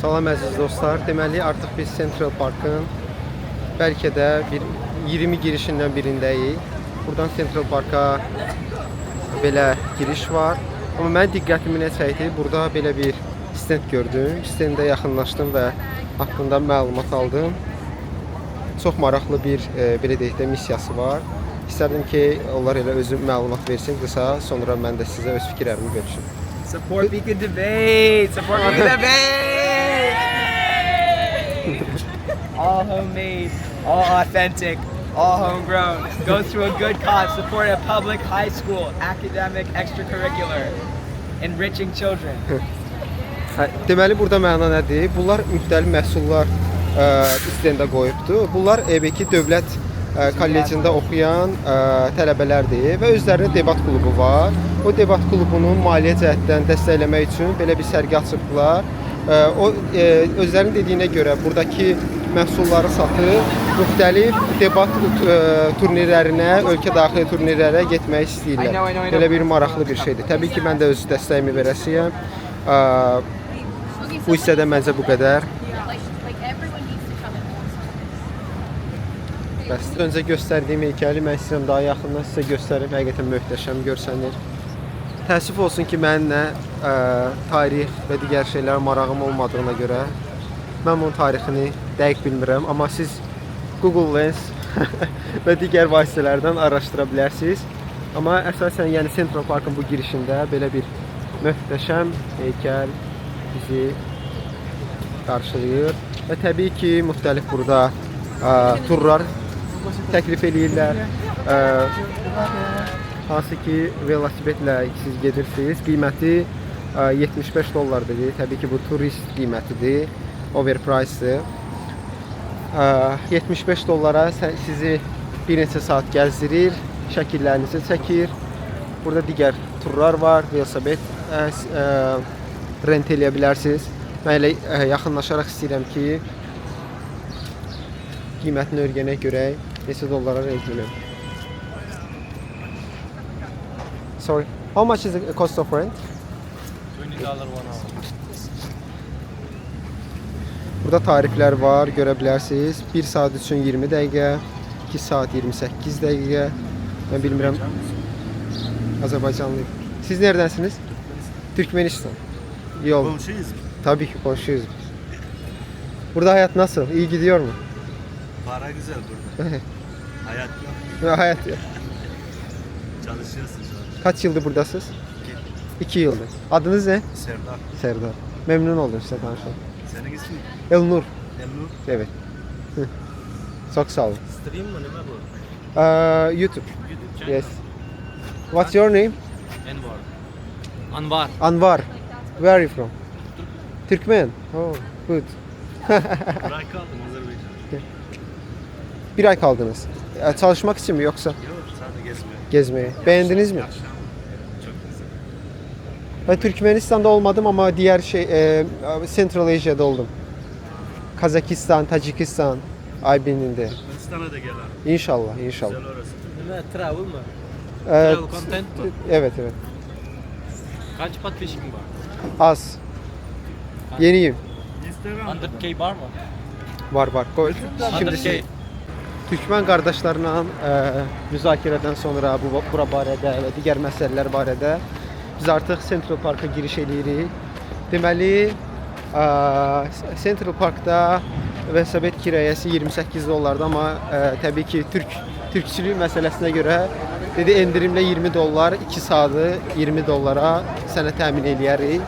Salam əziz dostlar. Deməli artıq biz Central Park'ın bəlkə də bir 20 girişindən birindəyik. Buradan Central Park'a belə giriş var. Amma mən diqqətimi nə çəkdi? Burada belə bir stend gördüm. Stendə yaxınlaşdım və haqqında məlumat aldım. Çox maraqlı bir belə deyək də missiyası var. İstərdim ki, onlar elə özü məlumat versin qısa, sonra mən də sizə öz fikirlərimi bölüşüm. Support Beacon Debate! Support Beacon Debate! All homemade, all authentic, all homegrown. Goes to a good cause. Support a public high school, academic, extracurricular, enriching children. Deməli burada məna nədir? Bunlar müxtəlif məhsullar istendə qoyubdur. Bunlar EBK Dövlət kollecində oxuyan tələbələrdir və özlərinin debat klubu var. O debat klubunun maliyyə cəhətdən dəstəkləmək üçün belə bir sərgi açıblar. Özlərinin dediyinə görə buradakı məhsulları satıb müxtəlif debat turnirlərinə, ölkə daxili turnirlərə getmək istəyirlər. Belə bir maraqlı bir şeydir. Təbii ki, mən də öz dəstəyimi verəsiyəm. Bu hissədə məncə bu qədər. Bəs öncə göstərdiyim heykəli mən istəyirəm daha yaxından sizə göstərib, həqiqətən möhtəşəm görsənir. Təəssüf olsun ki, mən nə tarix və digər şeylərə marağım olmadığına görə mən bunun tarixini dəqiq bilmirəm, amma siz Google Lens və digər vasitələrdən araşdıra bilərsiniz. Amma əsasən yəni Central Park'ın bu girişində belə bir möhtəşəm heykəl bizi qarşılayır və təbii ki, müxtəlif burada turlar təklif eləyirlər. Hansı ki, velosipedlə siz gedirsiniz. Qiyməti $75 dedi. Təbii ki, bu turist qiymətidir. Overprice'dir. $75 sizi bir neçə saat gəzdirir, şəkillərinizi çəkir. Burada digər turlar var. Velosiped rent eləyə bilərsiniz. Mən elə yaxınlaşaraq istəyirəm ki, qiymətini öyrənə görək. Neçə dollara rentləməm. Sorry. How much is the cost of rent? $20 1 hour. Burada tariflər var, görə bilərsiniz. 1 saat üçün 20 dəqiqə, 2 saat 28 dəqiqə. Mən bilmirəm. Azərbaycanlıyım. Siz neredensiniz? Türkmenistan. Yol. Komşuyuz. Tabii ki komşuyuz. Burada hayat nasıl? İyi gidiyor mu? Para güzel burada. Hayat yok. Hayat yok. Çalışıyorsun şu an. Kaç yıldır buradasınız? 2 yıldır. Adınız ne? Serdar. Serdar. Memnun oldum size tanıştığım. Senin ismin? Elnur. Emnur. Evet. Çok sağ olun. Stream mı ne bu? YouTube. YouTube channel. Yes. What's your name? Anvar. Anvar. Where are you from? Türkmen. Oh, good. Bırak kaldım Azerbaycan. Bir ay kaldınız. Çalışmak için mi yoksa Yok sadece gezmeye. gezmeye? Beğendiniz mi? Akşam çok güzel. Ben Türkmenistan'da olmadım ama diğer Central Asia'da oldum. Kazakistan, Tacikistan, Aybin'inde. Hindistan'a da gel abi. İnşallah, inşallah. Güzel orası. Travel mı? Evet, Content mı? evet, evet. Kaç patfishing var? Az. Yeniyim. Instagram. 100k var mı? Var. Şimdi 100k. Türkmen qardaşlarla müzakirədən sonra bura barədə və digər məsələlər barədə biz artıq Central Park'a giriş edirik. Deməli, Central Park'da velosiped kirayəsi $28, amma təbii ki, türkçülük məsələsinə görə dedi endirimlə $20, 2 saatı $20 sənə təmin eləyərik.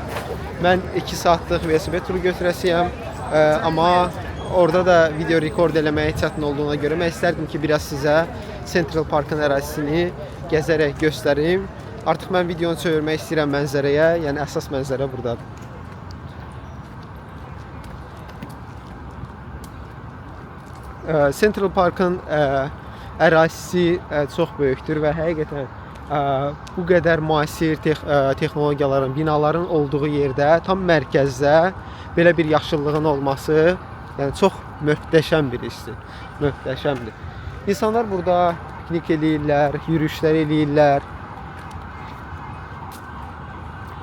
Mən 2 saatlıq velosiped turu götürəsiyəm, amma orada da video rekord eləməyə çətin olduğuna görə mən istərdim ki, biraz sizə Central Park'ın ərazisini gəzərək göstərim. Artıq mən videonu çevirmək istəyirəm mənzərəyə, yəni əsas mənzərə buradadır. Central Park'ın ərazisi çox böyükdür və həqiqətən bu qədər müasir texnologiyaların, binaların olduğu yerdə, tam mərkəzdə belə bir yaşıllığın olması yəni çox möhtəşəm bir işdir. Möhtəşəmdir. İnsanlar burada piknik eləyirlər, yürüyüşlər eləyirlər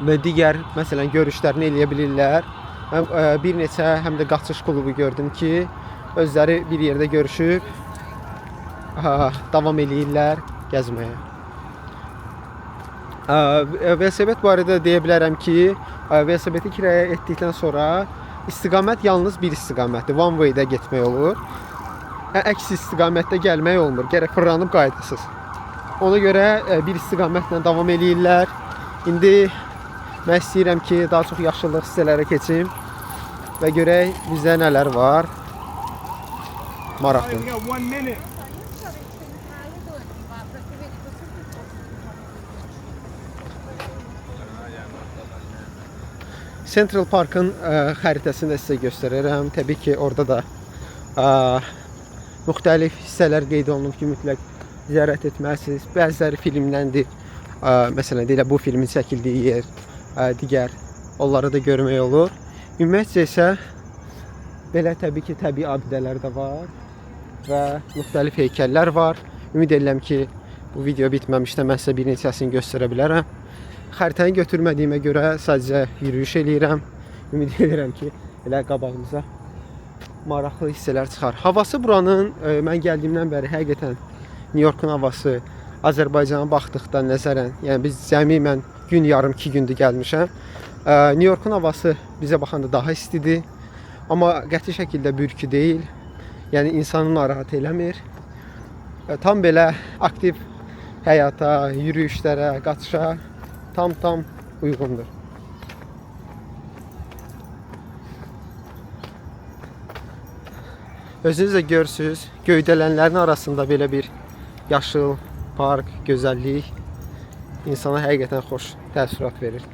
və digər məsələn görüşlərini eləyə bilirlər. Mən bir neçə həm də qaçış klubu gördüm ki, özləri bir yerdə görüşüb davam eləyirlər gəzməyə. Velosiped barədə deyə bilərəm ki, velosipedi kirayə etdikdən sonra istiqamət yalnız bir istiqamətdir. One way-də getmək olur. Əks istiqamətdə gəlmək olmur. Gərək fırlanıb qayıdasınız. Ona görə bir istiqamətlə davam eləyirlər. İndi mən istəyirəm ki, daha çox yaşıllıq hissələrə keçim və görək bizdə nələr var. Maraqlı. Central Park'ın xəritəsini də sizə göstərərəm. Təbii ki, orada da müxtəlif hissələr qeyd olunub ki, mütləq ziyarət etməlisiniz. Bəziləri filmdəndir. Məsələn, deyilə bu filmin çəkildiyi yer, digər onları da görmək olur. Ümumiyyətcə isə belə təbii ki, təbii abidələr də var və müxtəlif heykəllər var. Ümid edirəm ki, bu video bitməmişdə mən sizə bir neçəsini göstərə bilərəm. Xəritəni götürmədiyimə görə sadəcə yürüyüş eləyirəm. Ümid edirəm ki, elə qabağımıza maraqlı hissələr çıxar. Havası buranın, mən gəldiyimdən bəri həqiqətən New York'un havası Azərbaycana baxdıqda nəzərən, yəni biz cəmi mən gün yarım 2 gündür gəlmişəm. New York'un havası bizə baxanda daha istidir. Amma qəti şəkildə bürkü deyil. Yəni insanı narahat eləmir. Tam belə aktiv həyata, yürüyüşlərə, qaçışa tam uyğundur. Özünüz də görürsünüz, göydələnlərin arasında belə bir yaşıl park, gözəllik insana həqiqətən xoş təəssürat verir.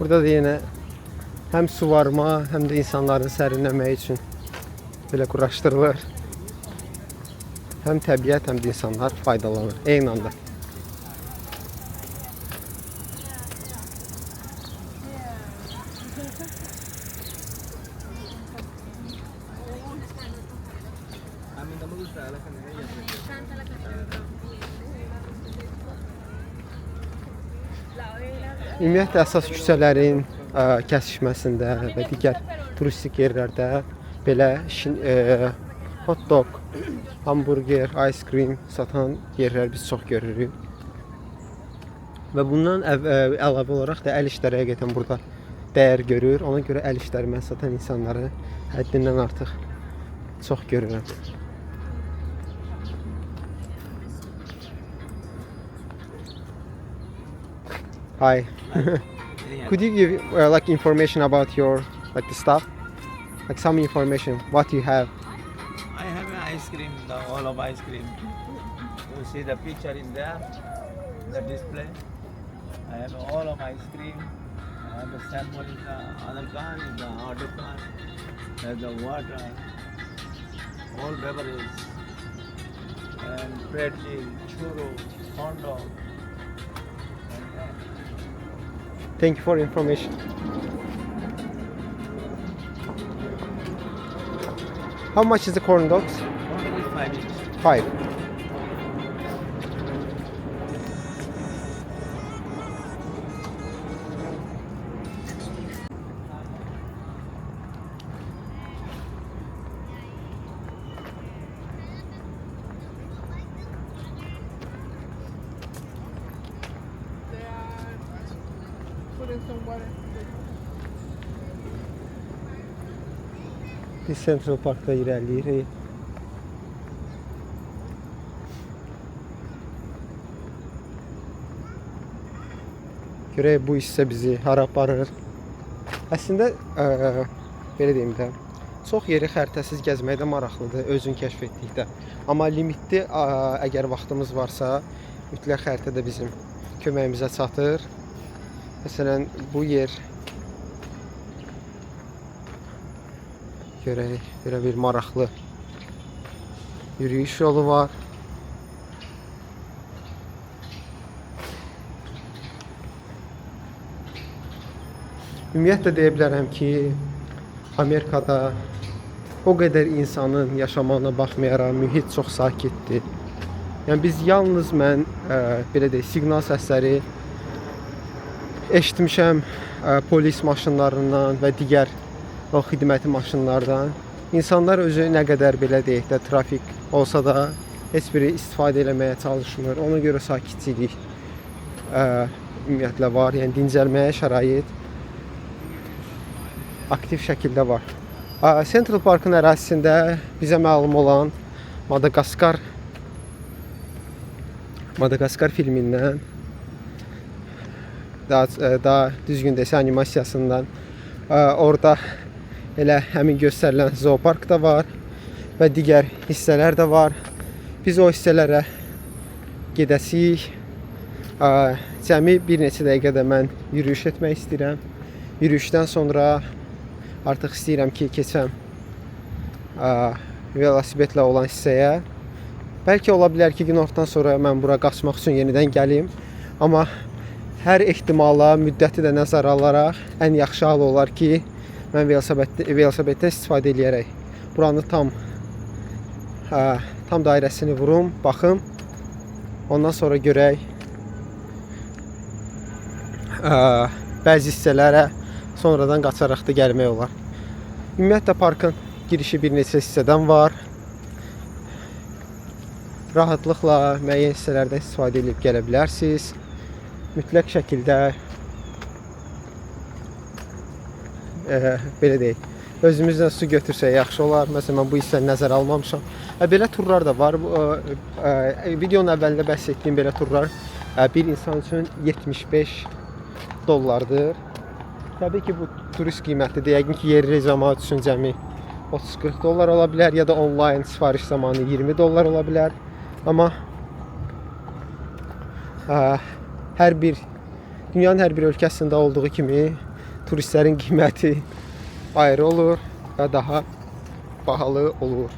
Burada da yenə həm su varma, həm də insanların sərinləməyi üçün belə quraşdırılır. Həm təbiət, həm də insanlar faydalanır eyni anda. Ümumiyyətlə əsas küçələrin kəsişməsində və digər turistik yerlərdə belə hot dog, hamburger, ice cream satan yerlər biz çox görürük. Və bundan əlavə olaraq da əl işləri həqiqətən burada dəyər görür. Ona görə əl işləri satan insanları həddindən artıq çox görürəm. Hi. Could you give like information about your like the stuff, like some information? What you have? I have an ice cream, all of ice cream. You see the picture in there, the display. I have all of ice cream. I have the sample in the other car, in the auto car. I have the water, all beverages, and pretzel, churro, hot dog. Thank you for information. How much is the corn dogs? Only 5 each. 5. Biz Central Park'ta ilerleyirik. Görək bu hissə bizi hara aparır. Əslində belə deyim də, Çox yeri xəritəsiz gəzməkdə maraqlıdır, özün kəşf etdikdə. Amma limitli əgər vaxtımız varsa, mütləq xəritədə bizim köməyimizə çatır. Məsələn, bu yer görək, belə bir maraqlı yürüyüş yolu var. Ümumiyyətlə deyə bilərəm ki, Amerikada o qədər insanın yaşamağına baxmayaraq mühit çox sakitdir. Yəni biz yalnız mən belə deyək, siqnal səsləri eşitmişəm polis maşınlarından və digər o xidməti maşınlardan. İnsanlar özü nə qədər belə deyək də trafik olsa da heç biri istifadə eləməyə çalışmır. Ona görə sakitçilik ümumiyyətlə var. Yəni dincəlməyə şərait aktiv şəkildə var. Central Parkın ərazisində bizə məlum olan Madagaskar filmindən daha düzgün desə animasiyasından orada elə həmin göstərilən zoopark da var və digər hissələr də var. Biz o hissələrə gedəsik. Cəmi bir neçə dəqiqədə mən yürüyüş etmək istəyirəm. Yürüyüşdən sonra artıq istəyirəm ki, keçəm velosipedlə olan hissəyə. Bəlkə ola bilər ki, günortadan sonra mən bura qaçmaq üçün yenidən gəlim. Amma hər ehtimala, müddəti də nəzərə alaraq ən yaxşı hal olar ki, mən velosipeddən istifadə edərək buranı tam dairəsini vurum, baxım. Ondan sonra görək bəzi hissələrə sonradan qaçaraq da gəlmək olar. Ümumiyyətlə parkın girişi bir neçə hissədən var. Rahatlıqla müəyyən hissələrdən istifadə edib gələ bilərsiniz. Mütləq şəkildə belə deyək, özümüzdən su götürsək yaxşı olar. Məsələn, mən bu hissəni nəzərə almamışam. Belə turlar da var. Videonun əvvəlində bəhs etdiyim belə turlar bir insan üçün $75. Təbii ki, bu turist qiymətidir. Yəqin ki, yerli cəmaət üçün cəmi $30-40 ola bilər ya da onlayn sifariş zamanı $20 ola bilər. Amma dünyanın hər bir ölkəsində olduğu kimi turistlərin qiyməti ayrı olur və daha bahalı olur.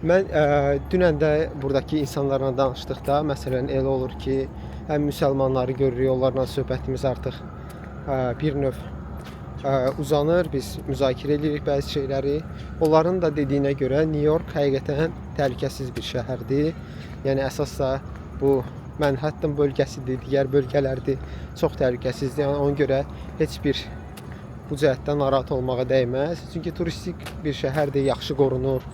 Mən dünən də buradakı insanlarla danışdıqda, məsələn, elə olur ki, həm müsəlmanları görürük, onlarla söhbətimiz artıq bir növ uzanır, biz müzakirə edirik bəzi şeyləri. Onların da dediyinə görə New York həqiqətən təhlükəsiz bir şəhərdir. Yəni əsasda bu Manhattan bölgəsidir, digər bölgələrdir, çox təhlükəsizdir. Yəni ona görə heç bir bu cəhətdən narahat olmağa dəyməz. Çünki turistik bir şəhərdir, yaxşı qorunur.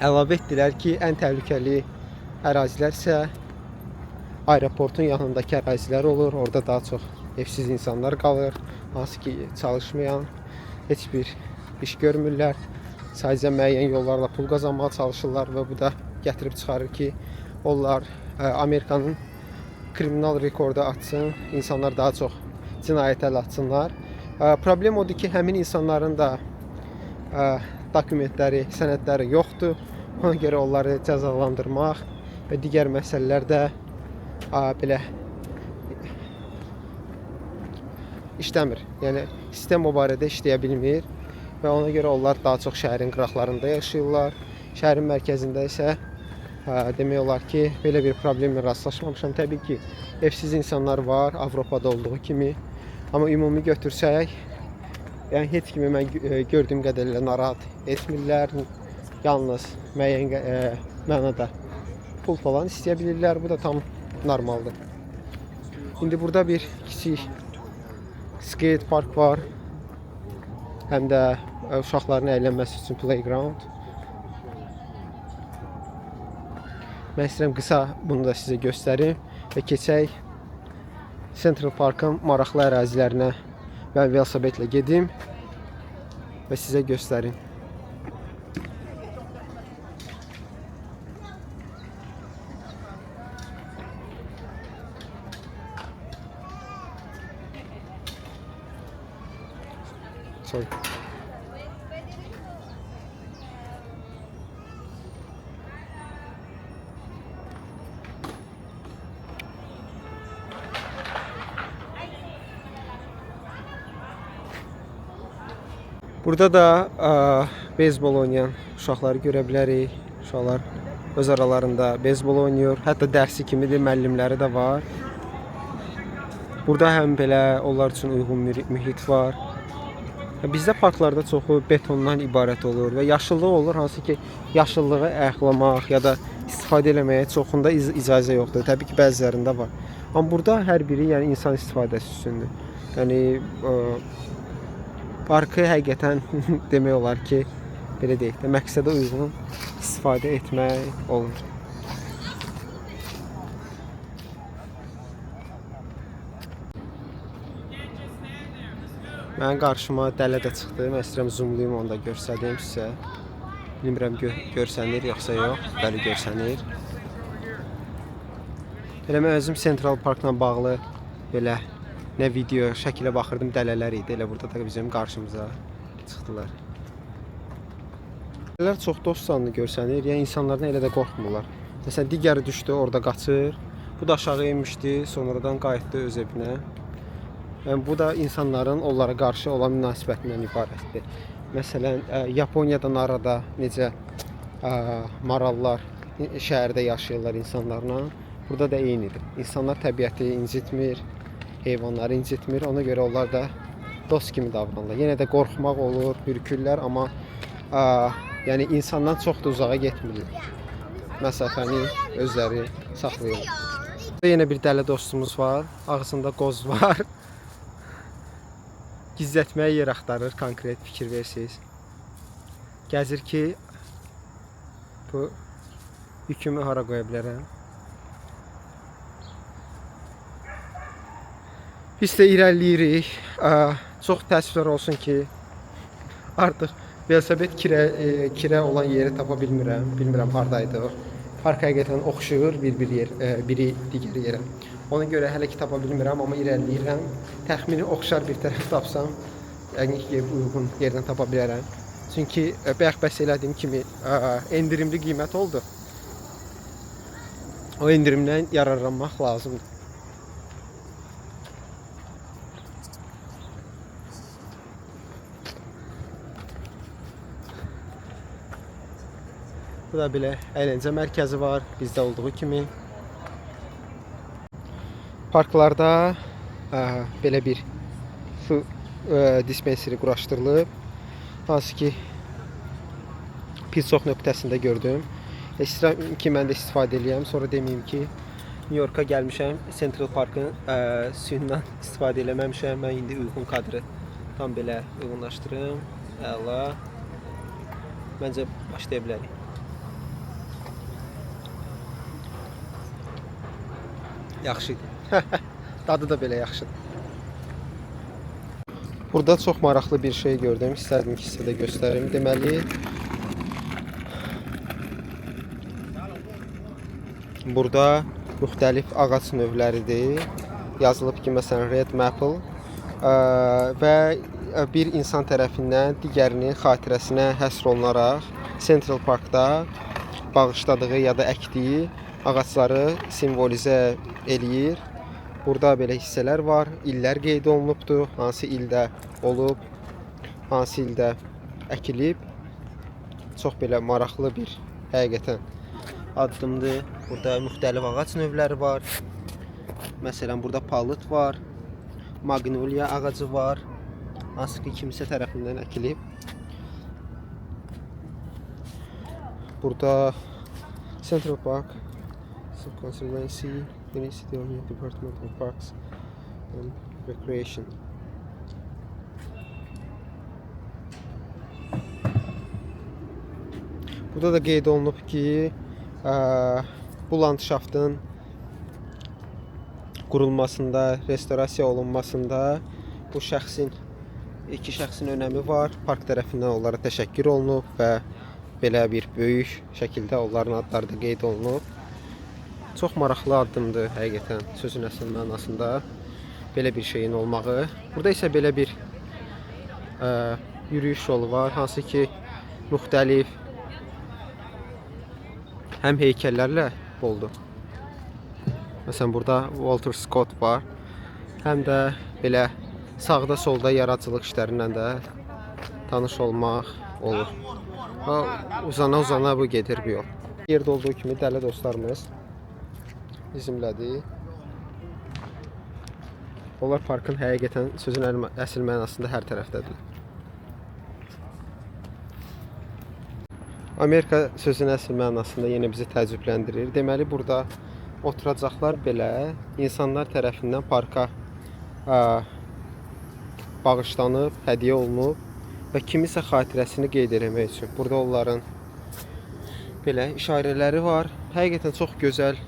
Əlavə etdilər ki, ən təhlükəli ərazilər isə aeroportun yanındakı ərazilər olur. Orada daha çox evsiz insanlar qalır, hansı ki çalışmayan, heç bir iş görmürlər. Sadəcə müəyyən yollarla pul qazanmağa çalışırlar və bu da gətirib çıxarır ki, onlar Amerikanın kriminal rekordu açsın, insanlar daha çox cinayət əl açsınlar. Problem odur ki, həmin insanların da dokumentləri, sənədləri yoxdur. Ona görə onları cəzalandırmaq və digər məsələlərdə belə işləmir. Yəni sistem o barədə işləyə bilmir və ona görə onlar daha çox şəhərin qıraqlarında yaşayırlar. Şəhərin mərkəzində isə demək olar ki, belə bir problemlə rastlaşmamışam. Təbii ki, evsiz insanlar var, Avropada olduğu kimi. Amma ümumi götürsək, yəni heç kimi mən gördüyüm qədərlə narahat etmirlər. Yalnız müəyyən mənada pul falan istəyə bilirlər. Bu da tam normaldır. İndi burada bir kiçik skate park var. Həm də uşaqların əylənməsi üçün playground. Mən istəyirəm qısa bunu da sizə göstərim və keçək Central Parkın maraqlı ərazilərinə və velosipedlə gedim və sizə göstərim. Sorry. Burada da beyzbol oynayan uşaqları görə bilərik. Uşaqlar öz aralarında beyzbol oynayır. Hətta dərsi kimidir, müəllimləri də var. Burada həm belə onlar üçün uyğun mühit var. Bizdə parklarda çoxu betondan ibarət olur və yaşıllıq olur, hansı ki yaşıllığı ayaqlamaq ya da istifadə eləməyə çoxunda icazə yoxdur. Təbii ki, bəzilərində var. Amma burada hər biri yəni insan istifadəsi üçündür. Yəni parkı həqiqətən demək olar ki, belə deyək də, məqsədə uyğun istifadə etmək olur. Mənim qarşıma dələ də çıxdı. Mən istəyirəm zoomlayım, onu da göstərdim sizə. Bilmirəm görsənir yoxsa yox. Bəli, görsənir. Elə mən özüm Central Parkla bağlı belə nə video, şəkilə baxırdım, dələlər idi. Elə burada da bizim qarşımıza çıxdılar. Dələlər çox dostcanlı görsənir. Yəni insanlardan elə də qorxmurlar. Məsələn, digəri düşdü, orada qaçır. Bu da aşağı inmişdi, sonradan qayıtdı öz evinə. Yəni, bu da insanların onlara qarşı olan münasibətindən ibarətdir. Məsələn, Yaponiyada Narada necə marallar şəhərdə yaşayırlar insanlarla, burada da eynidir. İnsanlar təbiəti incitmir, heyvanları incitmir, ona görə onlar da dost kimi davranırlar. Yenə də qorxmaq olur, hürkürlər, amma yəni insandan çox da uzağa getmirlər. Məsafəni özləri saxlayırlar. Yenə bir dələ dostumuz var, ağzında qoz var. Gizlətməyə yer axtarır, konkret fikir versiniz. Gəzir ki, bu yükümü hara qoya bilərəm. Biz də irəliləyirik. Çox təəssüflər olsun ki, artıq velosiped kirə olan yeri tapa bilmirəm. Bilmirəm hardaydı o. Park həqiqətən oxşuyur biri digər yerə. Ona görə hələ ki tapa bilmirəm, amma irəliləyirəm. Təxmini oxşar bir tərəf tapsam, yəqin ki uyğun yerdən tapa bilərəm. Çünki bayaq bəhs elədiyim kimi endirimli qiymət oldu. O endirimdən yararlanmaq lazımdır. Bu da belə əyləncə mərkəzi var, bizdə olduğu kimi. Parklarda belə bir su dispenseri quraşdırılıb. Hansı ki bir çox nöqtəsində gördüm. İstəyirəm ki, mən də istifadə edeyim. Sonra deməyim ki, New York'a gəlmişəm, Central Park'ın suyundan istifadə eləməmişəm. Mən indi uyğun kadrı tam belə uyğunlaşdırım. Əla. Məncə başlaya bilərik. Yaxşıdır. Dadı da belə yaxşıdır. Burada çox maraqlı bir şey gördüm. İstərdim ki, sizə də göstərim. Deməli, burada müxtəlif ağac növləridir. Yazılıb ki, məsələn, Red Maple və bir insan tərəfindən digərinin xatirəsinə həsr olunaraq Central Parkda bağışladığı ya da əkdiyi ağacları simvolizə eləyir. Burada belə hissələr var. İllər qeyd olunubdur. Hansı ildə olub, hansı ildə əkilib. Çox belə maraqlı bir həqiqətən addımdır. Burada müxtəlif ağac növləri var. Məsələn, burada palıd var. Magnolia ağacı var. Hansı ki, kimsə tərəfindən əkilib. Burada Central Park Conservancy, City Department of Parks and Recreation. Burada da qeyd olunub ki, bu landşaftın qurulmasında, restorasiya olunmasında bu iki şəxsin önəmi var. Park tərəfindən onlara təşəkkür olunub və belə bir böyük şəkildə onların adları da qeyd olunub. Çox maraqlı addımdır həqiqətən, sözün əsl mənasında belə bir şeyin olmağı. Burada isə belə bir yürüyüş yolu var, hansı ki müxtəlif həm heykəllərlə boldur. Məsələn, burada Walter Scott var, həm də belə sağda solda yaradıcılıq işlərindən də tanış olmaq olur. Uzana bu gedir bu yol. Yerdə olduğu kimi dəli dostlarımız bizimlədir. Onlar parkın həqiqətən sözün əsl mənasında hər tərəfdədir. Amerika sözün əsl mənasında yenə bizi təəccübləndirir. Deməli, burada oturacaqlar belə insanlar tərəfindən parka bağışlanıb, hədiyyə olunub və kimisə xatirəsini qeyd etmək üçün. Burada onların belə işarələri var. Həqiqətən çox gözəl,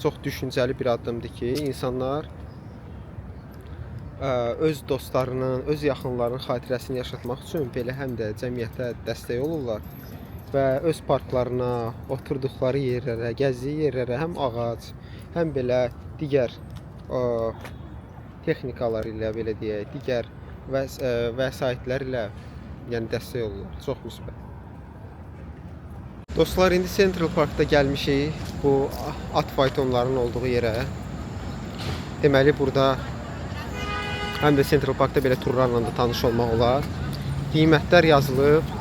çox düşüncəli bir addımdır ki, insanlar öz dostlarının, öz yaxınlarının xatirəsini yaşatmaq üçün belə həm də cəmiyyətə dəstək olurlar və öz parklarına, oturduqları yerlərə, gəzdiyi yerlərə həm ağac, həm belə digər texnikalar ilə, belə deyək, digər vəsaitlər ilə yəni dəstək olurlar. Çox müsbət. Dostlar, indi Central Parkda gəlmişik bu at faytonlarının olduğu yerə. Deməli, burada həm də Central Parkda belə turlarla da tanış olmaq olar. Qiymətlər yazılıb.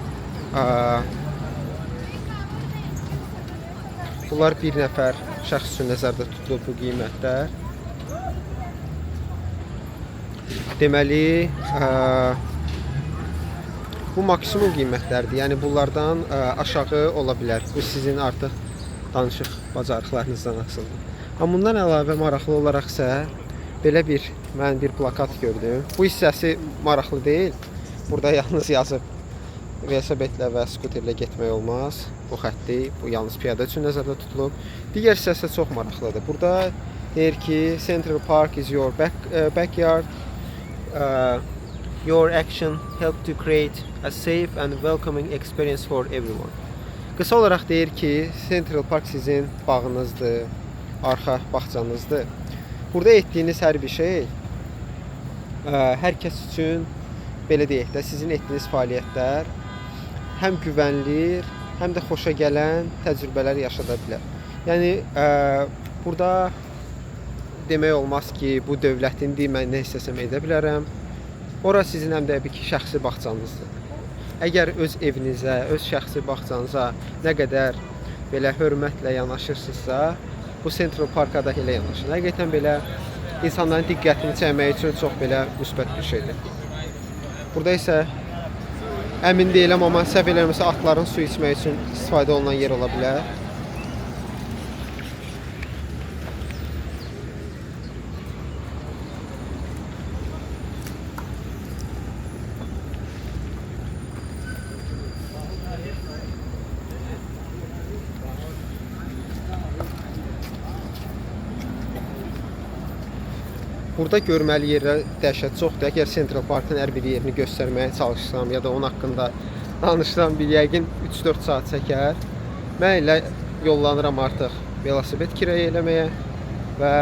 Bunlar bir nəfər şəxs üçün nəzərdə tutulub bu qiymətlər. Deməli, bu maksimum qiymətlərdir. Yəni bunlardan aşağı ola bilər. Bu sizin artıq danışıq bacarıqlarınızdan asılıdır. Amma bundan əlavə maraqlı olaraq isə belə mən bir plakat gördüm. Bu hissəsi maraqlı deyil. Burada yalnız yazıb velosipedlə və skuterlə getmək olmaz. Bu xətti, bu yalnız piyada üçün nəzərdə tutulub. Digər hissəsi çox maraqlıdır. Burada deyir ki, Central Park is your backyard. Your action help to create a safe and welcoming experience for everyone. Qısa olaraq deyir ki, Central Park sizin bağınızdır, arxa bağçanızdır. Burada etdiyiniz hər bir şey hər kəs üçün, belə deyək də, sizin etdiyiniz fəaliyyətlər həm güvənlir, həm də xoşa gələn təcrübələr yaşada bilər. Yəni, burada demək olmaz ki, bu dövlətindir, mən nə istəsəm edə bilərəm. Ora sizin həm də bir ki, şəxsi bağçanızdır. Əgər öz evinizə, öz şəxsi bağçanıza nə qədər belə hörmətlə yanaşırsınızsa, bu Central Parka da elə yanaşın. Həqiqətən belə insanların diqqətini çəkmək üçün çox belə müsbət bir şeydir. Burada isə əmin deyiləm, amma səhv eləmirəmsə atların su içmək üçün istifadə olunan yer ola bilər. Burada görməli yerlər dəhşət çoxdur. Əgər Central Parkın hər bir yerini göstərməyə çalışsam ya da onun haqqında danışsam, bir yəqin 3-4 saat çəkər. Mən elə yollanıram artıq velosiped kirayə eləməyə və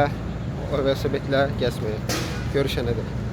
o velosipedlə gəzməyə. Görüşənədək.